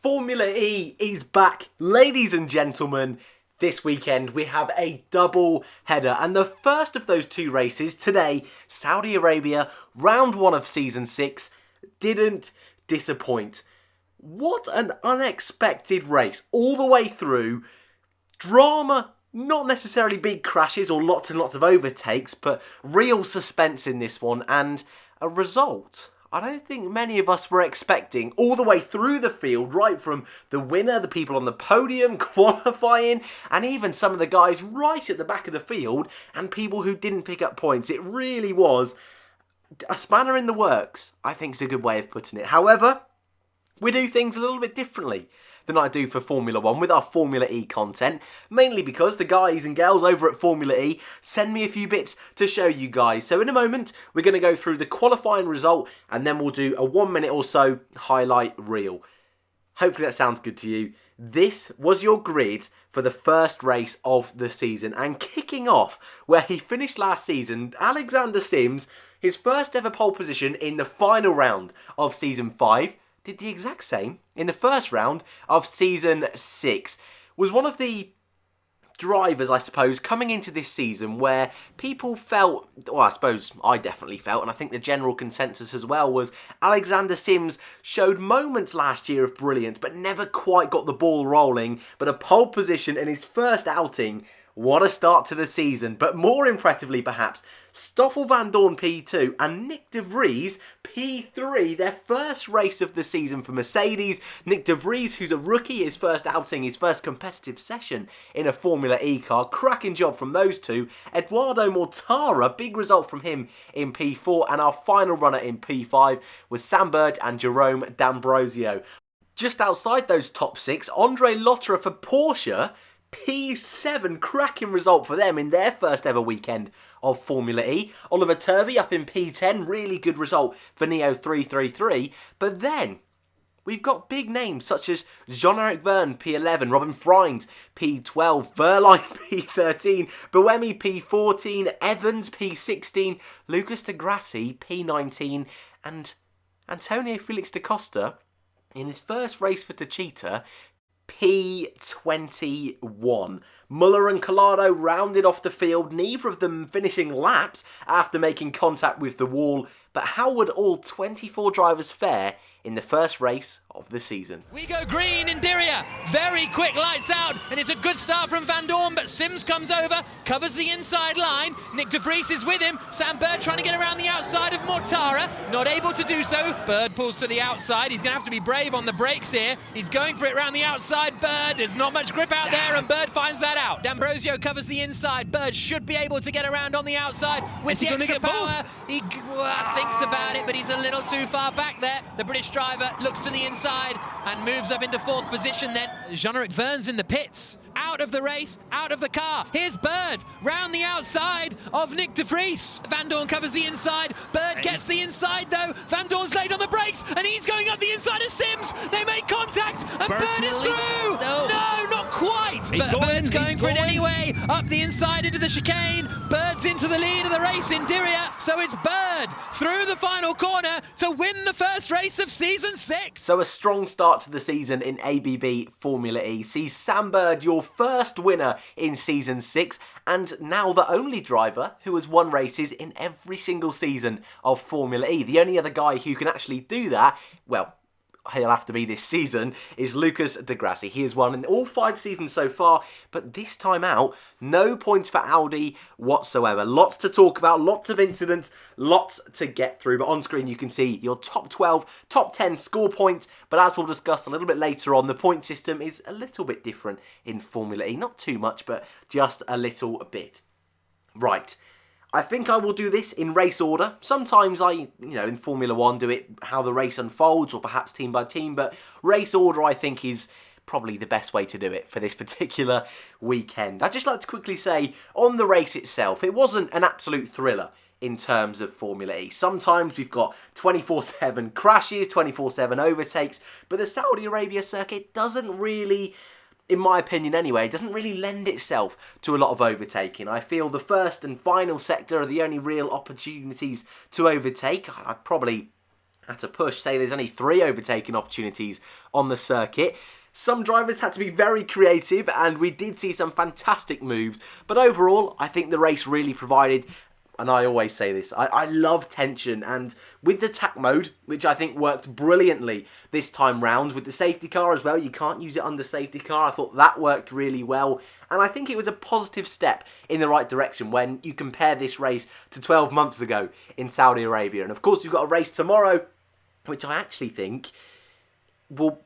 Formula E is back, ladies and gentlemen. This weekend we have a double header, and the first of those two races today, Saudi Arabia, round 1 of season 6, didn't disappoint. What an unexpected race, all the way through. Drama, not necessarily big crashes or lots and lots of overtakes, but real suspense in this one, and a result I don't think many of us were expecting, all the way through the field, right from the winner, the people on the podium, qualifying, and even some of the guys right at the back of the field, and people who didn't pick up points. It really was a spanner in the works, I think is a good way of putting it. However, we do things a little bit differently than I do for Formula 1 with our Formula E content, mainly because the guys and girls over at Formula E send me a few bits to show you guys. So in a moment, we're going to go through the qualifying result, and then we'll do a 1 minute or so highlight reel. Hopefully that sounds good to you. This was your grid for the first race of the season, and kicking off where he finished last season, Alexander Sims, his first ever pole position in the final round of season 5, did the exact same in the first round of season 6. Was one of the drivers, I suppose, coming into this season where people felt, well, I suppose I definitely felt, and I think the general consensus as well, was Alexander Sims showed moments last year of brilliance, but never quite got the ball rolling. But a pole position in his first outing, what a start to the season. But more impressively, perhaps, Stoffel Vandoorne P2 and Nick de Vries P3, their first race of the season for Mercedes. Nick de Vries, who's a rookie, his first outing, his first competitive session in a Formula E car. Cracking job from those two. Eduardo Mortara, big result from him in P4. And our final runner in P5 was Sam Bird and Jerome D'Ambrosio. Just outside those top 6, Andre Lotterer for Porsche, P7, cracking result for them in their first ever weekend of Formula E. Oliver Turvey up in P10, really good result for Neo 333. But then we've got big names such as Jean-Eric Verne P11, Robin Freund P12, Verline P13, Buemi P14, Evans P16, Lucas de Grassi P19, and Antonio Felix da Costa in his first race for Techeetah, P21. Muller and Collado rounded off the field, neither of them finishing laps after making contact with the wall. But how would all 24 drivers fare in the first race of the season? We go green in Diriyah, very quick lights out, and it's a good start from Vandoorne, but Sims comes over, covers the inside line. Nick de Vries is with him. Sam Bird trying to get around the outside of Mortara, not able to do so. Bird pulls to the outside. He's going to have to be brave on the brakes here. He's going for it around the outside. Bird, there's not much grip out there, and Bird finds that out. D'Ambrosio covers the inside. Bird should be able to get around on the outside with the extra power. He thinks about it, but he's a little too far back there. The British driver looks to the inside and moves up into 4th position then. Jean-Eric Verne's in the pits. Out of the race, out of the car. Here's Bird, round the outside of Nick de Vries. Vandoorne covers the inside. Bird gets the inside though. Vandoorne's late on the brakes and he's going up the inside of Sims. They make contact and Bird is through. No, not quite. Bird's going for it anyway. Up the inside into the chicane. Bird's into the lead of the race in Diriyah. So it's Bird through the final corner to win the first race of season 6. So a strong start to the season in ABB Formula E sees Sam Bird your first winner in season 6, and now the only driver who has won races in every single season of Formula E. The only other guy who can actually do that, well, he'll have to be this season, is Lucas de Grassi. He has won in all 5 seasons so far, but this time out, no points for Audi whatsoever. Lots to talk about, lots of incidents, lots to get through. But on screen you can see your top 12, top 10 score points. But as we'll discuss a little bit later on, the point system is a little bit different in Formula E. Not too much, but just a little bit. Right. I think I will do this in race order. Sometimes I, in Formula 1 do it how the race unfolds or perhaps team by team, but race order I think is probably the best way to do it for this particular weekend. I'd just like to quickly say, on the race itself, it wasn't an absolute thriller in terms of Formula E. Sometimes we've got 24/7 crashes, 24/7 overtakes, but the Saudi Arabia circuit doesn't really, in my opinion anyway, doesn't really lend itself to a lot of overtaking. I feel the first and final sector are the only real opportunities to overtake. I'd probably had to push, say there's only 3 overtaking opportunities on the circuit. Some drivers had to be very creative, and we did see some fantastic moves. But overall, I think the race really provided, and I always say this, I love tension. And with the tack mode, which I think worked brilliantly this time round, with the safety car as well, you can't use it under safety car. I thought that worked really well. And I think it was a positive step in the right direction when you compare this race to 12 months ago in Saudi Arabia. And of course, you've got a race tomorrow, which I actually think will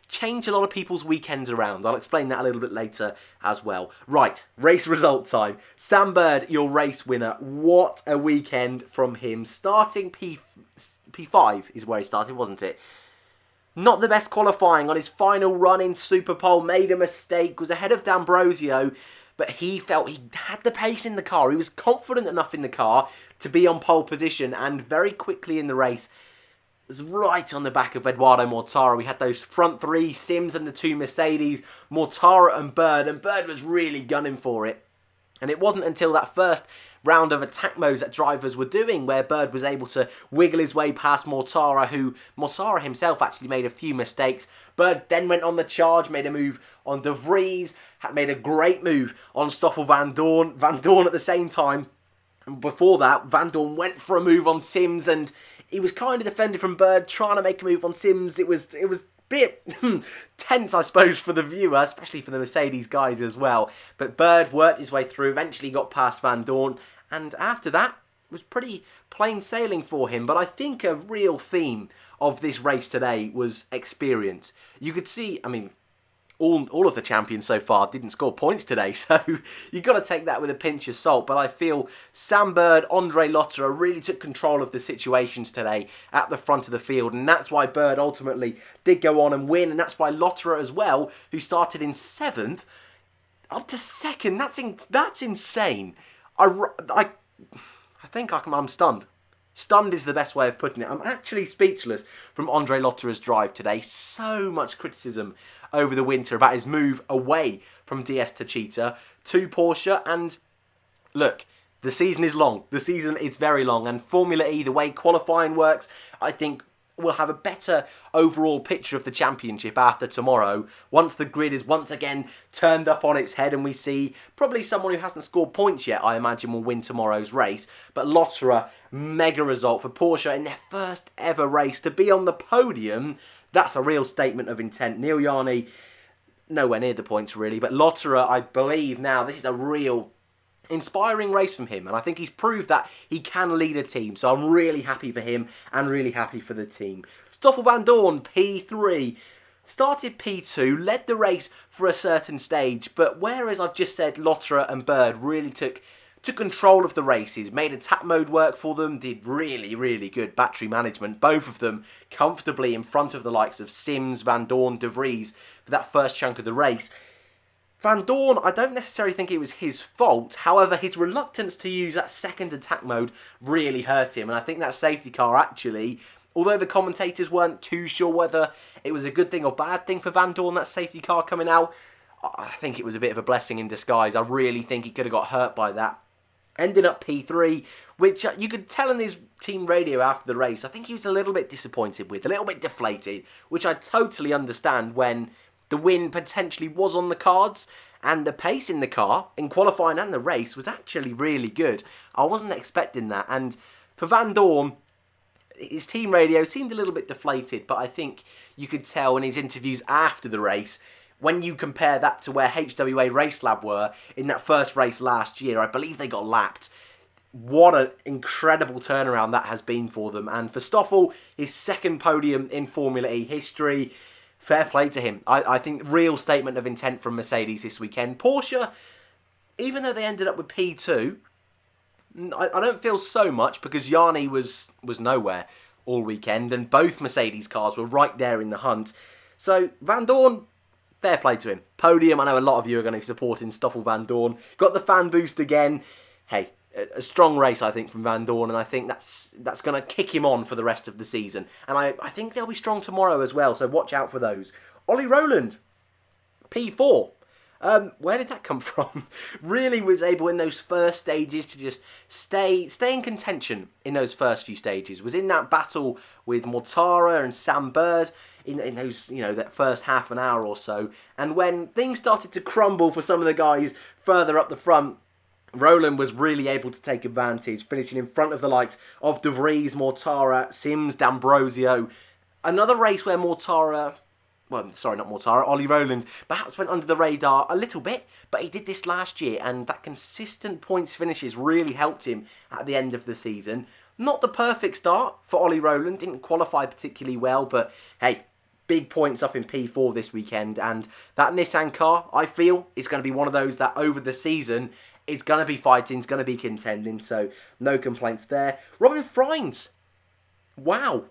change a lot of people's weekends around. I'll explain that a little bit later as well. Right, race result time. Sam Bird, your race winner. What a weekend from him. Starting P5 is where he started, wasn't it? Not the best qualifying on his final run in Superpole. Made a mistake, was ahead of D'Ambrosio, but he felt he had the pace in the car. He was confident enough in the car to be on pole position, and very quickly in the race was right on the back of Eduardo Mortara. We had those front 3, Sims and the 2 Mercedes, Mortara and Bird was really gunning for it. And it wasn't until that first round of attack modes that drivers were doing where Bird was able to wiggle his way past Mortara, who Mortara himself actually made a few mistakes. Bird then went on the charge, made a move on De Vries, made a great move on Stoffel Van Dorn. Van Dorn at the same time. And before that, Van Dorn went for a move on Sims, and he was kind of defended from Bird, trying to make a move on Sims. It was a bit tense, I suppose, for the viewer, especially for the Mercedes guys as well. But Bird worked his way through, eventually got past Van Dorn, and after that, it was pretty plain sailing for him. But I think a real theme of this race today was experience. You could see, I mean, all of the champions so far didn't score points today, so you've got to take that with a pinch of salt. But I feel Sam Bird, Andre Lotterer really took control of the situations today at the front of the field, and that's why Bird ultimately did go on and win, and that's why Lotterer as well, who started in 7th, up to 2nd. That's insane. I think I'm stunned. Stunned is the best way of putting it. I'm actually speechless from Andre Lotterer's drive today. So much criticism over the winter about his move away from DS Techeetah to Porsche. And look, the season is long. The season is very long. And Formula E, the way qualifying works, I think we'll have a better overall picture of the championship after tomorrow, once the grid is once again turned up on its head and we see probably someone who hasn't scored points yet, I imagine, will win tomorrow's race. But Lotterer, mega result for Porsche in their first ever race. To be on the podium, that's a real statement of intent. Neil Yarni, nowhere near the points really, but Lotterer, I believe now, this is a real inspiring race from him, and I think he's proved that he can lead a team, so I'm really happy for him and really happy for the team. Stoffel Van Dorn, P3, started P2, led the race for a certain stage, but whereas I've just said Lotterer and Bird really took control of the races, made attack mode work for them, did really, really good battery management, both of them comfortably in front of the likes of Sims, Van Dorn, De Vries for that first chunk of the race. Van Dorn, I don't necessarily think it was his fault. However, his reluctance to use that second attack mode really hurt him. And I think that safety car actually, although the commentators weren't too sure whether it was a good thing or bad thing for Van Dorn, that safety car coming out, I think it was a bit of a blessing in disguise. I really think he could have got hurt by that. Ended up P3, which you could tell in his team radio after the race, I think he was a little bit disappointed with, a little bit deflated, which I totally understand when the win potentially was on the cards, and the pace in the car, in qualifying and the race, was actually really good. I wasn't expecting that, and for Van Dorn, his team radio seemed a little bit deflated, but I think you could tell in his interviews after the race, when you compare that to where HWA Race Lab were in that first race last year, I believe they got lapped. What an incredible turnaround that has been for them. And for Stoffel, his second podium in Formula E history, fair play to him. I think real statement of intent from Mercedes this weekend. Porsche, even though they ended up with P2, I don't feel so much because Yarni was nowhere all weekend and both Mercedes cars were right there in the hunt. So Van Dorn, fair play to him. Podium, I know a lot of you are going to be supporting Stoffel Van Dorn. Got the fan boost again. Hey, a strong race, I think, from Van Dorn, and I think that's going to kick him on for the rest of the season. And I think they'll be strong tomorrow as well, so watch out for those. Ollie Rowland, P4. Where did that come from? Really was able in those first stages to just stay in contention in those first few stages. Was in that battle with Mortara and Sam Bird in those, that first half an hour or so. And when things started to crumble for some of the guys further up the front, Roland was really able to take advantage, finishing in front of the likes of De Vries, Mortara, Sims, D'Ambrosio. Another race where Mortara... Well, sorry, not Mortara, Ollie Rowland perhaps went under the radar a little bit, but he did this last year, and that consistent points finishes really helped him at the end of the season. Not the perfect start for Ollie Rowland, didn't qualify particularly well, but hey, big points up in P4 this weekend, and that Nissan car, I feel, is going to be one of those that over the season is going to be fighting, is going to be contending, so no complaints there. Robin Freins, wow,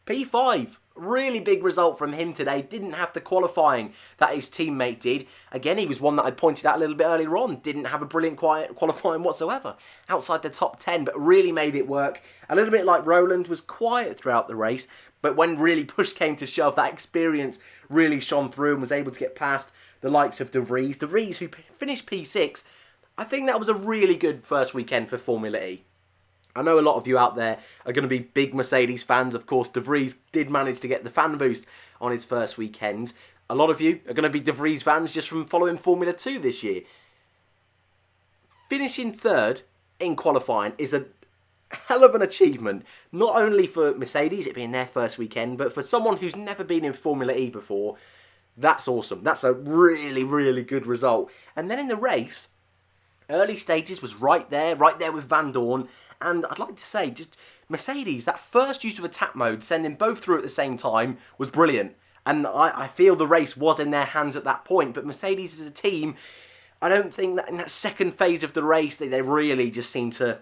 P5, really big result from him today. Didn't have the qualifying that his teammate did. Again, he was one that I pointed out a little bit earlier on. Didn't have a brilliant qualifying whatsoever. Outside the top 10, but really made it work. A little bit like Roland, was quiet throughout the race, but when really push came to shove, that experience really shone through and was able to get past the likes of De Vries. De Vries, who finished P6, I think that was a really good first weekend for Formula E. I know a lot of you out there are going to be big Mercedes fans. Of course, De Vries did manage to get the fan boost on his first weekend. A lot of you are going to be De Vries fans just from following Formula 2 this year. Finishing third in qualifying is a hell of an achievement. Not only for Mercedes, it being their first weekend, but for someone who's never been in Formula E before, that's awesome. That's a really, really good result. And then in the race, early stages was right there with Van Dorn. And I'd like to say, just Mercedes, that first use of attack mode, sending both through at the same time, was brilliant. And I feel the race was in their hands at that point. But Mercedes as a team, I don't think that in that second phase of the race, they really just seemed to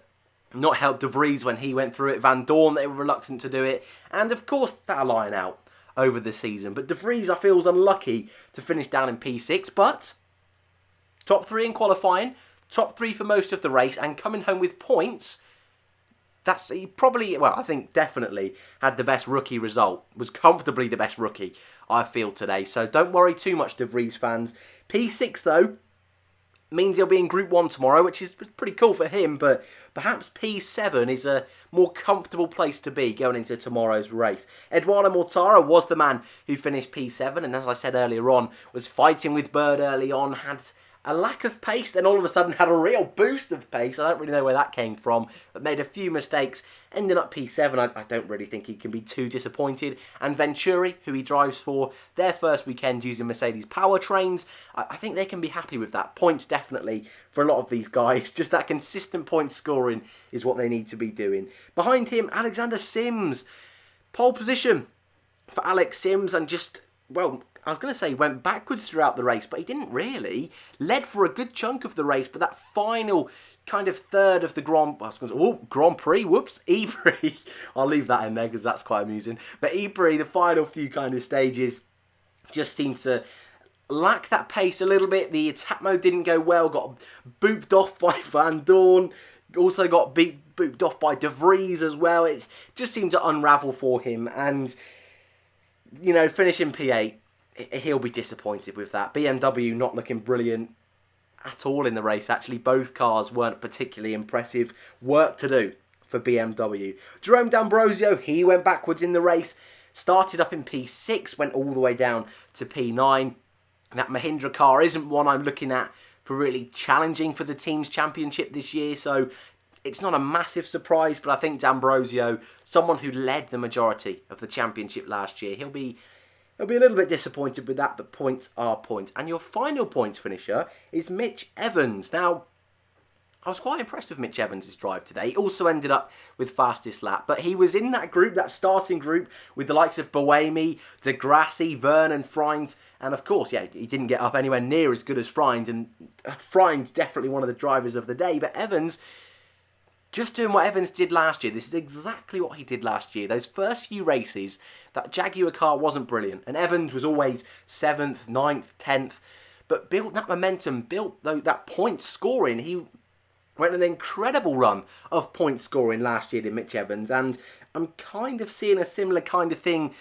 not help De Vries when he went through it. Van Dorn, they were reluctant to do it. And of course, that'll line out over the season. But De Vries, I feel, was unlucky to finish down in P6. But top 3 in qualifying, top 3 for most of the race, and coming home with points... He probably, well, I think definitely had the best rookie result. Was comfortably the best rookie, I feel, today. So don't worry too much, De Vries fans. P6, though, means he'll be in Group 1 tomorrow, which is pretty cool for him. But perhaps P7 is a more comfortable place to be going into tomorrow's race. Eduardo Mortara was the man who finished P7. And as I said earlier on, was fighting with Bird early on, had a lack of pace, then all of a sudden had a real boost of pace. I don't really know where that came from, but made a few mistakes, ending up P7. I don't really think he can be too disappointed. And Venturi, who he drives for, their first weekend using Mercedes powertrains, I think they can be happy with that. Points definitely for a lot of these guys. Just that consistent point scoring is what they need to be doing. Behind him, Alexander Sims. Pole position for Alex Sims, and just, well, I was going to say he went backwards throughout the race, but he didn't really. Led for a good chunk of the race, but that final kind of third of the Grand Prix, Ypres. I'll leave that in there because that's quite amusing. But Ypres, the final few kind of stages, just seemed to lack that pace a little bit. The attack mode didn't go well, got booped off by Van Dorn, also got booped off by De Vries as well. It just seemed to unravel for him, and, finishing P8, he'll be disappointed with that. BMW not looking brilliant at all in the race, actually. Both cars weren't particularly impressive. Work to do for BMW. Jerome D'Ambrosio, he went backwards in the race. Started up in P6, went all the way down to P9. And that Mahindra car isn't one I'm looking at for really challenging for the team's championship this year, so it's not a massive surprise, but I think D'Ambrosio, someone who led the majority of the championship last year, he'll be a little bit disappointed with that, but points are points. And your final points finisher is Mitch Evans. Now, I was quite impressed with Mitch Evans' drive today. He also ended up with fastest lap, but he was in that group, that starting group, with the likes of Buemi, De Grassi, Vernon, Freins, and of course, yeah, he didn't get up anywhere near as good as Freins, and Freins definitely one of the drivers of the day, but Evans, just doing what Evans did last year. This is exactly what he did last year. Those first few races, that Jaguar car wasn't brilliant, and Evans was always 7th, 9th, 10th, but built that momentum, built that point scoring. He went an incredible run of point scoring last year to Mitch Evans, and I'm kind of seeing a similar kind of thing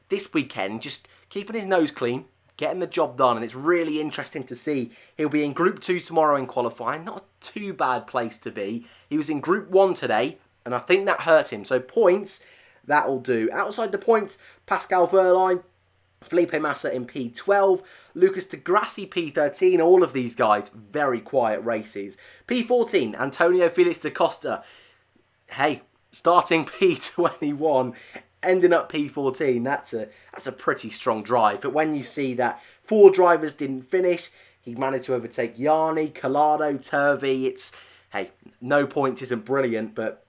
this weekend, just keeping his nose clean, getting the job done, and it's really interesting to see. He'll be in Group 2 tomorrow in qualifying. Not a too bad place to be. He was in Group 1 today, and I think that hurt him. So points, that'll do. Outside the points, Pascal Wehrlein, Felipe Massa in P12, Lucas de Grassi P13, all of these guys, very quiet races. P14, Antonio Felix da Costa, hey, starting P21, ending up P14, that's a pretty strong drive. But when you see that 4 drivers didn't finish, he managed to overtake Yanni, Collado, Turvey, it's, hey, no points isn't brilliant, but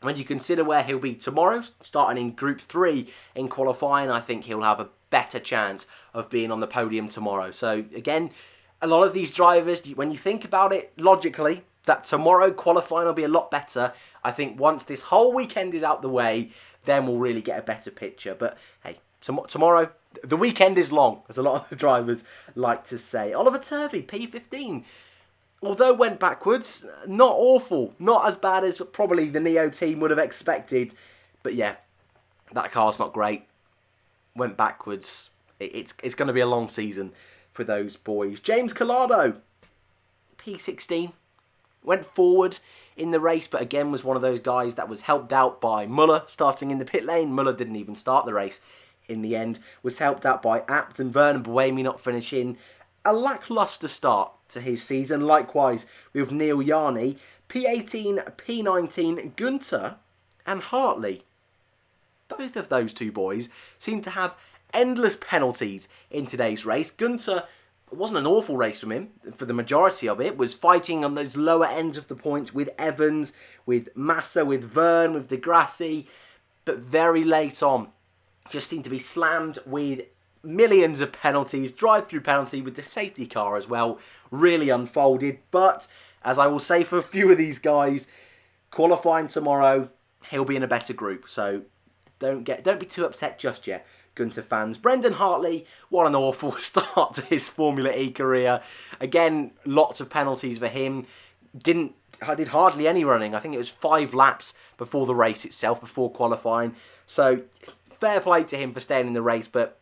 when you consider where he'll be tomorrow, starting in Group 3 in qualifying, I think he'll have a better chance of being on the podium tomorrow. So again, a lot of these drivers, when you think about it logically, that tomorrow qualifying will be a lot better. I think once this whole weekend is out the way, then we'll really get a better picture. But hey, tomorrow, the weekend is long, as a lot of the drivers like to say. Oliver Turvey, P15. Although went backwards, not awful. Not as bad as probably the Neo team would have expected. But yeah, that car's not great. Went backwards. It's going to be a long season for those boys. James Collado, P16. Went forward in the race, but again was one of those guys that was helped out by Muller starting in the pit lane. Muller didn't even start the race in the end. Was helped out by Abt and Vernon Buemi not finishing. A lacklustre start to his season. Likewise with Neil Yarni. P18, P19, Gunter and Hartley. Both of those two boys seem to have endless penalties in today's race. Gunter, it wasn't an awful race from him for the majority of it. Was fighting on those lower ends of the points with Evans, with Massa, with Verne, with de Grassi. But very late on, just seemed to be slammed with millions of penalties. Drive-through penalty with the safety car as well. Really unfolded. But, as I will say for a few of these guys, qualifying tomorrow, he'll be in a better group. So don't be too upset just yet, Gunter fans. Brendan Hartley, what an awful start to his Formula E career. Again, lots of penalties for him. Did hardly any running. I think it was 5 laps before the race itself, before qualifying. So fair play to him for staying in the race, but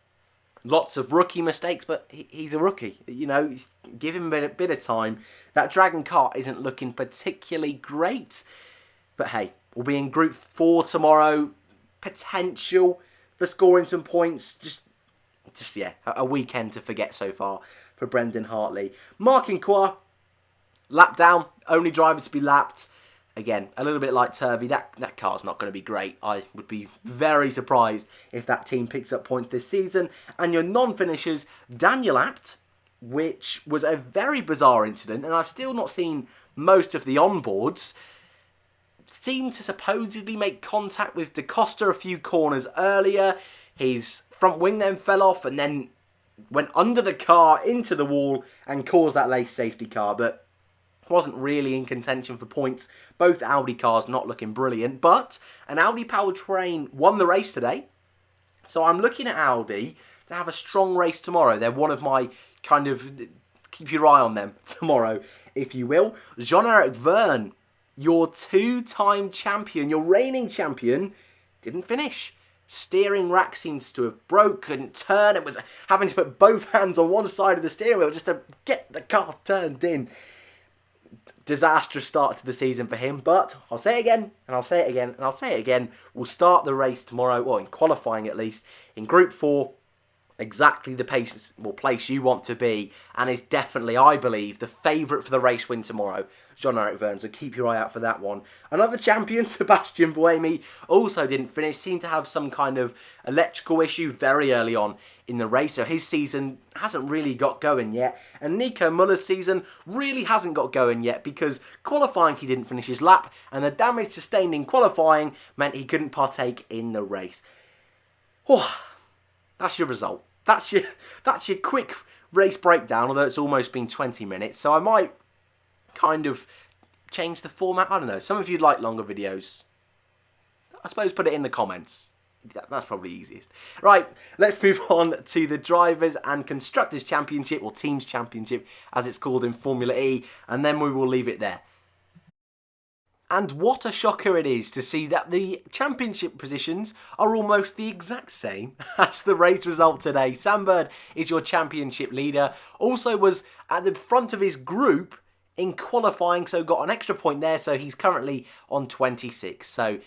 lots of rookie mistakes. But he's a rookie, you know. Give him a bit of time. That Dragon kart isn't looking particularly great. But hey, we'll be in Group 4 tomorrow. Potential for scoring some points. Just yeah, a weekend to forget so far for Brendan Hartley. Mark Inqua, lap down, only driver to be lapped. Again, a little bit like Turvey, that car's not going to be great. I would be very surprised if that team picks up points this season. And your non-finishers, Daniel Abt, which was a very bizarre incident, and I've still not seen most of the onboards, seemed to supposedly make contact with da Costa a few corners earlier. His front wing then fell off and then went under the car into the wall and caused that late safety car, but wasn't really in contention for points. Both Audi cars not looking brilliant, but an Audi powertrain won the race today. So I'm looking at Audi to have a strong race tomorrow. They're one of my kind of, keep your eye on them tomorrow, if you will. Jean-Eric Verne, your 2-time champion, your reigning champion, didn't finish. Steering rack seems to have broke, couldn't turn. It was having to put both hands on one side of the steering wheel just to get the car turned in. Disastrous start to the season for him, but I'll say it again, and I'll say it again, and I'll say it again. We'll start the race tomorrow, or in qualifying at least, in Group 4, exactly the place you want to be, and is definitely, I believe, the favourite for the race win tomorrow, Jean-Eric Verne, so keep your eye out for that one. Another champion, Sebastian Buemi, also didn't finish, seemed to have some kind of electrical issue very early on in the race, so his season hasn't really got going yet, and Nico Muller's season really hasn't got going yet, because qualifying he didn't finish his lap, and the damage sustained in qualifying meant he couldn't partake in the race. Oh, that's your result. That's your quick race breakdown, although it's almost been 20 minutes, so I might kind of change the format. I don't know. Some of you like longer videos. I suppose put it in the comments. That's probably easiest. Right, let's move on to the Drivers' and Constructors' Championship, or Teams' Championship, as it's called in Formula E, and then we will leave it there. And what a shocker it is to see that the championship positions are almost the exact same as the race result today. Sam Bird is your championship leader. Also was at the front of his group in qualifying, so got an extra point there, so he's currently on 26. So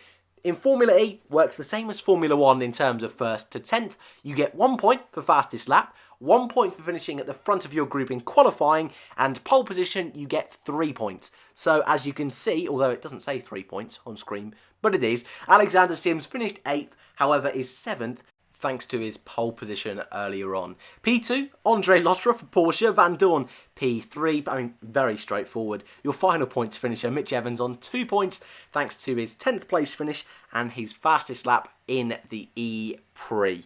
in Formula E, works the same as Formula 1 in terms of 1st to 10th. You get 1 point for fastest lap, 1 point for finishing at the front of your group in qualifying, and pole position, you get 3 points. So as you can see, although it doesn't say 3 points on screen, but it is, Alexander Sims finished 8th, however is 7th, thanks to his pole position earlier on. P2, Andre Lotterer for Porsche, Van Dorn P3, I mean, very straightforward. Your final points finisher, Mitch Evans on 2 points, thanks to his 10th place finish and his fastest lap in the E-Prix.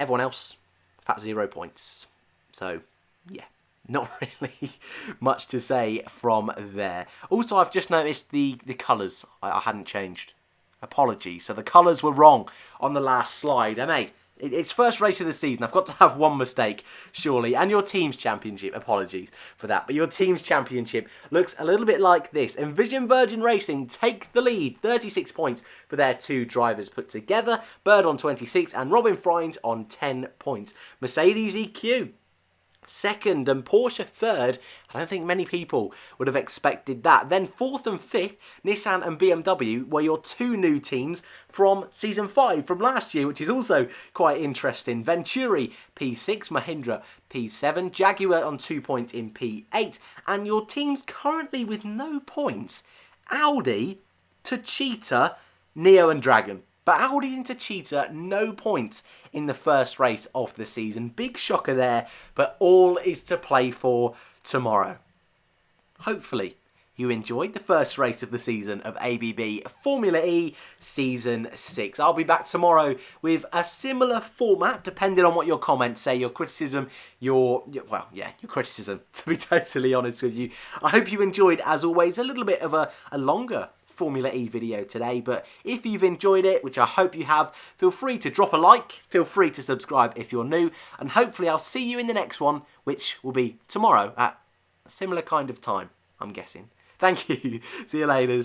Everyone else, at 0 points. So, yeah, not really much to say from there. Also, I've just noticed the colours I hadn't changed. Apologies. So the colours were wrong on the last slide. And hey, it's first race of the season. I've got to have one mistake, surely. And your team's championship, apologies for that. But your team's championship looks a little bit like this. Envision Virgin Racing take the lead. 36 points for their 2 drivers put together. Bird on 26 and Robin Freins on 10 points. Mercedes EQ second and Porsche third. I don't think many people would have expected that. Then 4th and 5th, Nissan and BMW were your 2 new teams from Season 5 from last year, which is also quite interesting. Venturi P6, Mahindra P7, Jaguar on 2 points in P8, and your teams currently with no points, Audi, Techeetah, Neo and Dragon. But Audi into Techeetah, no points in the first race of the season. Big shocker there, but all is to play for tomorrow. Hopefully, you enjoyed the first race of the season of ABB Formula E Season 6. I'll be back tomorrow with a similar format, depending on what your comments say, your criticism, your criticism, to be totally honest with you. I hope you enjoyed, as always, a little bit of a longer Formula E video today, but if you've enjoyed it, which I hope you have, feel free to drop a like, feel free to subscribe if you're new, and hopefully I'll see you in the next one, which will be tomorrow at a similar kind of time, I'm guessing. Thank you. See you later.